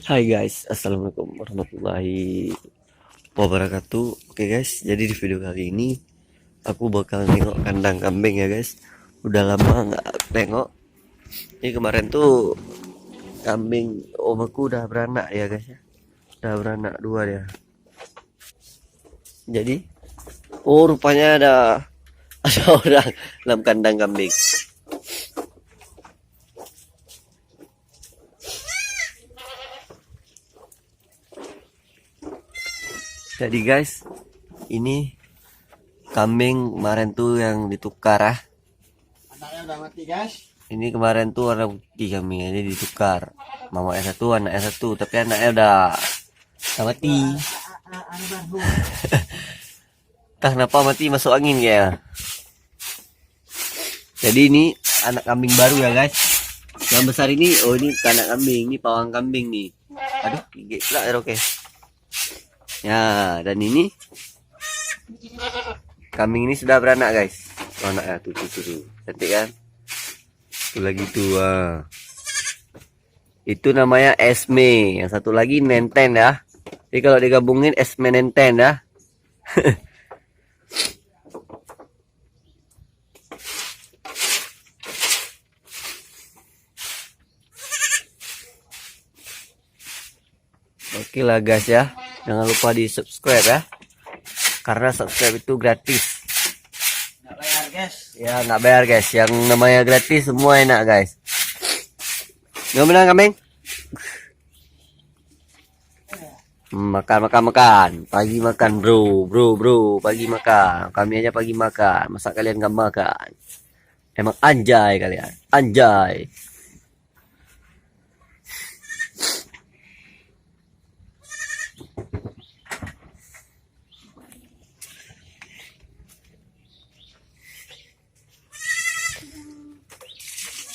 Hai guys, assalamualaikum warahmatullahi wabarakatuh. Oke guys, jadi di video kali ini aku bakal nengok kandang kambing ya guys. Udah lama nggak nengok. Ini kemarin tuh kambing omaku udah beranak ya guys ya. Udah beranak dua dia. Jadi, oh rupanya ada orang dalam kandang kambing. Jadi guys, ini kambing kemarin tuh yang ditukar ah. Anaknya udah mati guys. Ini kemarin tuh warna putih kambing ini ditukar. Mamanya satu, anaknya satu, tapi anaknya udah mati. Entah kenapa mati masuk angin ya. Jadi ini anak kambing baru ya guys. Yang besar ini, oh ini anak kambing, ini pawang kambing nih. Aduh, gigit pula ya oke. Ya, dan ini kambing ini sudah beranak guys. Oh, anaknya tuh. Cantik kan? Itu lagi tua. Itu namanya Esme. Yang satu lagi Nenten ya. Jadi kalau digabungin Esme Nenten ya. Oke lah guys ya. Jangan lupa di subscribe ya. Karena subscribe itu gratis. Nggak bayar guys. Ya nggak bayar guys. Yang namanya gratis semua enak guys. Gimana kambing? Makan. Pagi makan bro. Pagi makan. Kami aja pagi makan. Masa kalian nggak makan? Emang anjay kalian. Anjay.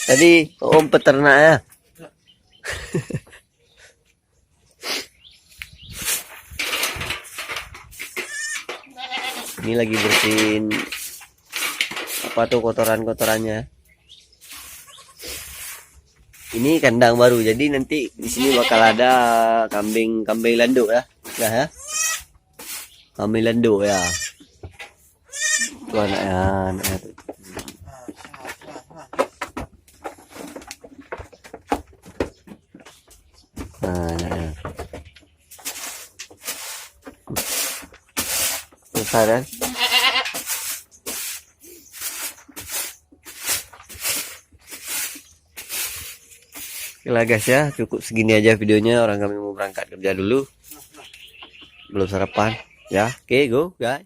Tadi om peternak ya. Ini lagi bersihin apa tuh kotorannya. Ini kandang baru, jadi nanti di sini bakal ada kambing landuk ya. Ya. Kambing landuk ya. Tuh anaknya tuh. Nah. Besar kan? Oke lah guys ya, cukup segini aja videonya. Orang kami mau berangkat kerja dulu. Belum sarapan. Ya, oke go guys.